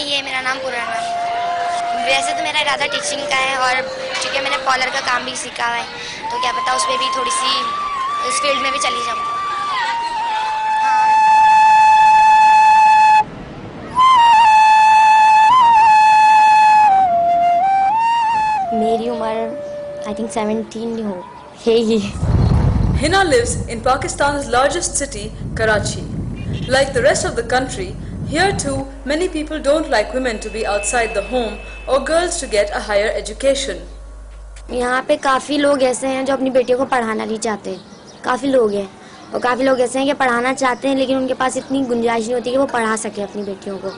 ये मेरा नाम पूर्णा है। वैसे तो मेरा इरादा टीचिंग का है और क्योंकि मैंने पार्लर का काम भी सीखा हुआ है तो क्या पता उसमें भी थोड़ी सी इस फील्ड में भी चली जाऊँ। मेरी उम्र आई थिंक 17 हो है ही। Hina lives in Pakistan's largest city, Karachi. Like the rest of the country, here too many people don't like women to be outside the home or girls to get a higher education. यहाँ पे काफ़ी लोग ऐसे हैं जो अपनी बेटियों को पढ़ाना नहीं चाहते। काफ़ी लोग हैं और काफ़ी लोग ऐसे हैं कि पढ़ाना चाहते हैं लेकिन उनके पास इतनी गुंजाइश नहीं होती कि वो पढ़ा सके अपनी बेटियों को।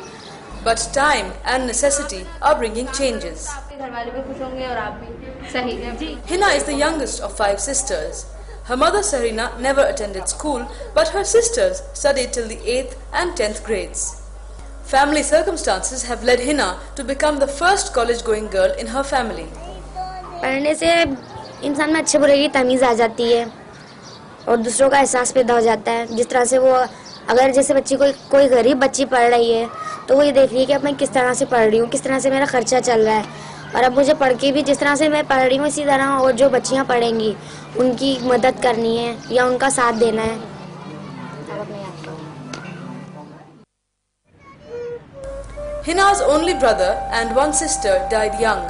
But time and necessity are bringing changes. आपके घर वाले भी खुश होंगे और आप भी। सही है जी। Hina is the youngest of 5 sisters. Her mother Sahrina never attended school, but her sisters studied till the 8th and 10th grades. Family circumstances have led Hina to become the first college-going girl in her family. पढ़ने से इंसान में अच्छे बुरे की तमीज़ आ जाती है और दूसरों का एहसास पैदा हो जाता है। जिस तरह से वो अगर जैसे बच्ची कोई गरीब बच्ची पढ़ रही है तो वो ये देख रही है कि अब मैं किस तरह से पढ़ रही हूँ, किस तरह से मेरा खर्चा चल रहा है और अब मुझे पढ़ के भी जिस तरह से मैं पढ़ रही हूँ इसी तरह और जो बच्चियाँ पढ़ेंगी उनकी मदद करनी है या उनका साथ देना है। Hina's only brother and one sister died young.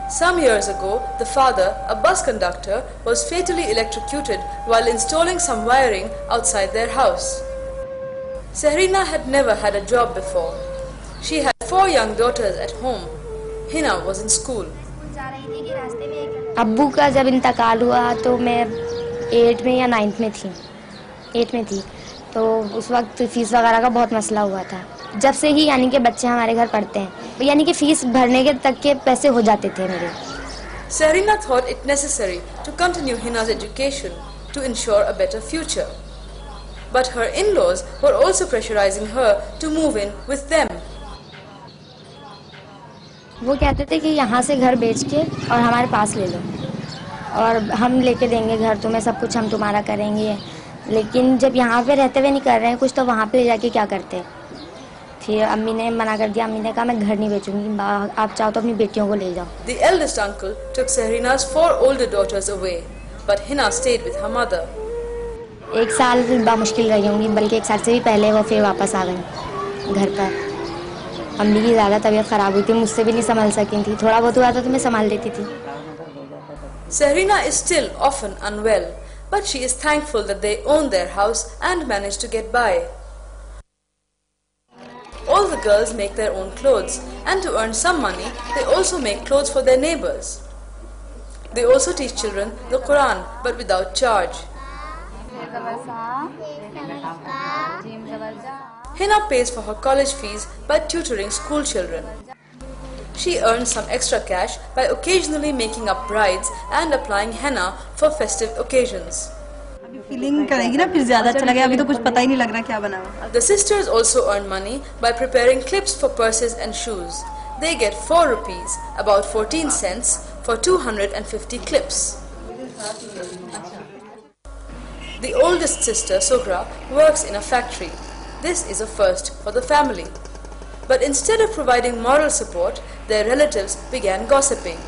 Some years ago, the father, a bus conductor, was fatally electrocuted while installing some wiring outside their house. Sahrina had never had a job before. She had 4 young daughters at home. Hina was in school. अब्बू का जब इंतकाल हुआ तो मैं 8 में या 9th में थी 8 में थी तो उस वक्त फीस वगैरह का बहुत मसला हुआ था। जब से ही यानी कि बच्चे हमारे घर पढ़ते हैं यानी कि फीस भरने के तक के पैसे हो जाते थे मेरे। Sahrina thought it necessary to continue Hina's education to ensure a better future. But her in-laws were also pressurizing her to move in with them. वो कहते थे कि यहाँ से घर बेच के और हमारे पास ले लो और हम लेके देंगे घर तुम्हें, सब कुछ हम तुम्हारा करेंगे। लेकिन जब यहाँ पे रहते हुए नहीं कर रहे हैं कुछ तो वहाँ पे जाके क्या करते। फिर अम्मी ने मना कर दिया। अम्मी ने कहा मैं घर नहीं बेचूंगी, आप चाहो तो अपनी बेटियों को ले जाओ। The eldest uncle took Sahrina's 4 older daughters away, but Hina stayed with her mother. 1 साल बामुश्किल रही होंगी, बल्कि 1 साल से भी पहले वो फिर वापस आ गई घर पर। अम्मी की ज़्यादा तबीयत ख़राब हुई थी, मुझसे भी नहीं संभाल सकी थी। थोड़ा बहुत हुआ था तो मैं संभाल देती थी। Sahrina is still often unwell, but she is thankful that they own their house and manage to get by. All the girls make their own clothes, and to earn some money, they also make clothes for their neighbors. They also teach children the Quran, but without charge. Hina pays for her college fees by tutoring school children. She earns some extra cash by occasionally making up brides and applying henna for festive occasions. Feeling करेगी ना फिर ज्यादा अच्छा लगेगा। अभी तो कुछ पता ही नहीं लग रहा क्या बना हुआ। The sisters also earn money by preparing clips for purses and shoes. They get 4 rupees, about 14 cents, for 250 clips. The oldest sister, Sughra, works in a factory. This is a first for the family. But instead of providing moral support, their relatives began gossiping.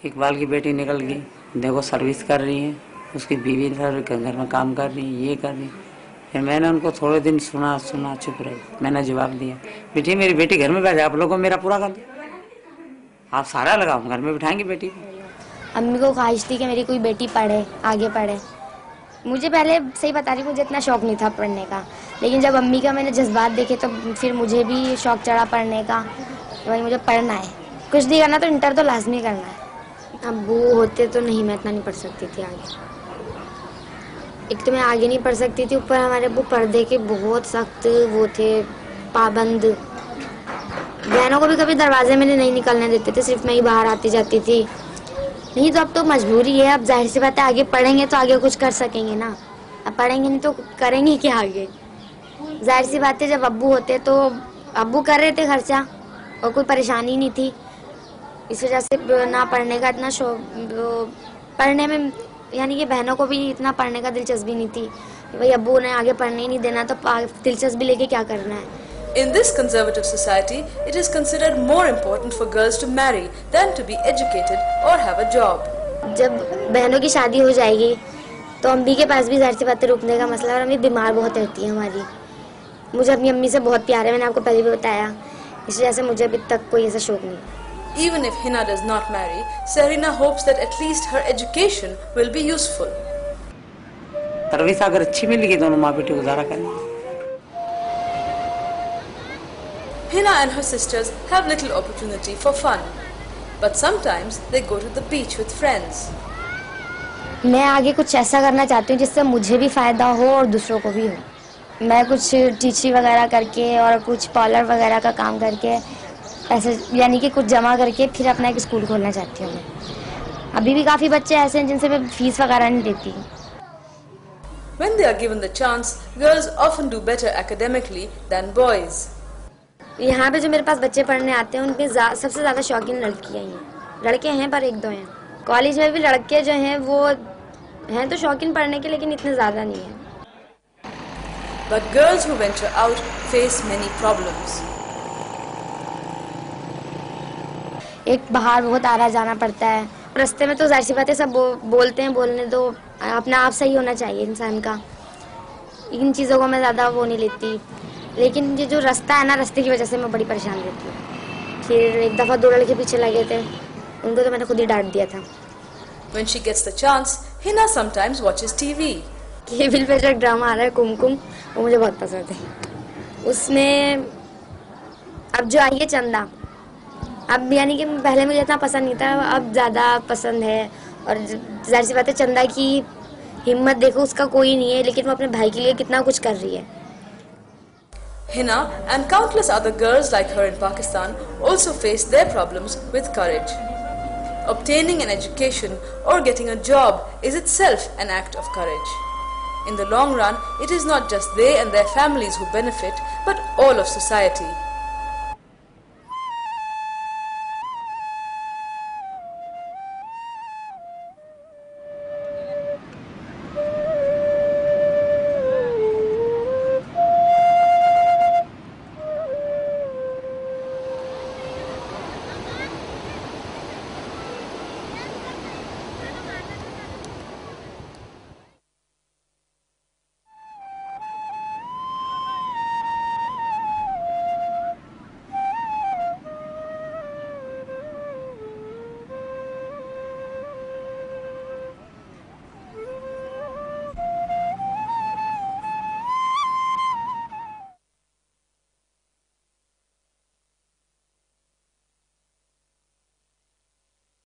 Iqbal की बेटी निकल गई, देखो service कर रही है, उसकी बीवी घर में काम कर रही है, ये कर रही है। फिर मैंने उनको थोड़े दिन सुना चुप रही। मैंने जवाब दिया बेटी मेरी बेटी घर में बैठे, आप लोगों को मेरा पूरा कर दो, आप सारा लगाओ, घर में बिठाएंगे बेटी को। अम्मी को ख्वाहिश थी कि मेरी कोई बेटी पढ़े, आगे पढ़े। मुझे पहले सही बता रही मुझे इतना शौक़ नहीं था पढ़ने का, लेकिन जब अम्मी का मैंने जज्बात देखे तो फिर मुझे भी शौक़ चढ़ा पढ़ने का। वही मुझे पढ़ना है, कुछ नहीं करना तो इंटर तो लाजमी करना है। अब्बू होते तो नहीं, मैं इतना नहीं पढ़ सकती थी आगे। एक तो मैं आगे नहीं पढ़ सकती थी, ऊपर हमारे अब्बू पर्दे के बहुत सख्त वो थे, पाबंद। बहनों को भी कभी दरवाजे में नहीं निकलने देते थे, सिर्फ मैं ही बाहर आती जाती थी। नहीं तो अब तो मजबूरी है, अब जाहिर सी बात है आगे पढ़ेंगे तो आगे कुछ कर सकेंगे ना, अब पढ़ेंगे नहीं तो करेंगे क्या आगे। जाहिर सी बात है जब अब्बू होते तो अब्बू कर रहे थे खर्चा और कोई परेशानी नहीं थी, इस वजह से ना पढ़ने का इतना शौक, पढ़ने में यानी कि बहनों को भी इतना पढ़ने का दिलचस्पी नहीं थी। भाई अब्बू ने आगे पढ़ने ही नहीं देना तो दिलचस्पी लेके क्या करना है। In this conservative society, it is considered more important for girls to marry than to be educated or have a job. जब बहनों की शादी हो जाएगी तो अम्मी के पास भी ज़ाहिर सी बातें रुकने का मसला, और अम्मी बीमार बहुत रहती है हमारी। मुझे अपनी अम्मी से बहुत प्यार है, मैंने आपको पहले भी बताया, इस वजह से मुझे अभी तक कोई ऐसा शौक नहीं। Even if Hina does not marry, Sahrina hopes that at least her education will be useful. Service अगर अच्छी मिलेगी दोनों माँ बेटी गुजारा करेंगे। Hina and her sisters have little opportunity for fun, but sometimes they go to the beach with friends. मैं आगे कुछ ऐसा करना चाहती हूँ जिससे मुझे भी फ़ायदा हो और दूसरों को भी हो। मैं कुछ टीचरी वगैरह करके और कुछ पार्लर वगैरह का काम करके पैसे यानी कि कुछ जमा करके फिर अपना एक स्कूल खोलना चाहती हूँ मैं। अभी भी काफ़ी बच्चे ऐसे हैं जिनसे मैं फीस वगैरह नहीं देती। When they are given the chance, girls often do better academically than boys. यहाँ पे जो मेरे पास बच्चे पढ़ने आते हैं उनके सबसे ज़्यादा शौकीन लड़कियाँ ही हैं। लड़के हैं पर एक दो हैं। कॉलेज में भी लड़के जो हैं वो हैं तो शौकीन पढ़ने के, लेकिन इतने ज़्यादा नहीं हैं। But girls who venture out face many problems. एक बाहर बहुत आना जाना पड़ता है, रास्ते में तो जाहिर सी बात है सब बोलते हैं, बोलने दो, अपना आप सही होना चाहिए इंसान का। इन चीज़ों को मैं ज़्यादा वो नहीं लेती, लेकिन ये जो रास्ता है ना, रास्ते की वजह से मैं बड़ी परेशान रहती हूँ। फिर एक दफ़ा 2 लड़के पीछे लगे थे, उनको तो मैंने खुद ही डांट दिया था। When she gets the chance, Hina sometimes watches TV. Cable पे जो एक ड्रामा आ रहा है कुमकुम, वो मुझे बहुत पसंद है। उसमें अब जो आई है चंदा, अब यानी कि पहले मुझे इतना पसंद नहीं था, अब ज़्यादा पसंद है। और जाहिर सी बात है चंदा की हिम्मत देखो, उसका कोई नहीं है, लेकिन वो अपने भाई के लिए कितना कुछ कर रही है। Hina and countless other girls like her in Pakistan also face their problems with courage. Obtaining an education or getting a job is itself an act of courage. In the long run, it is not just they and their families who benefit, but all of society.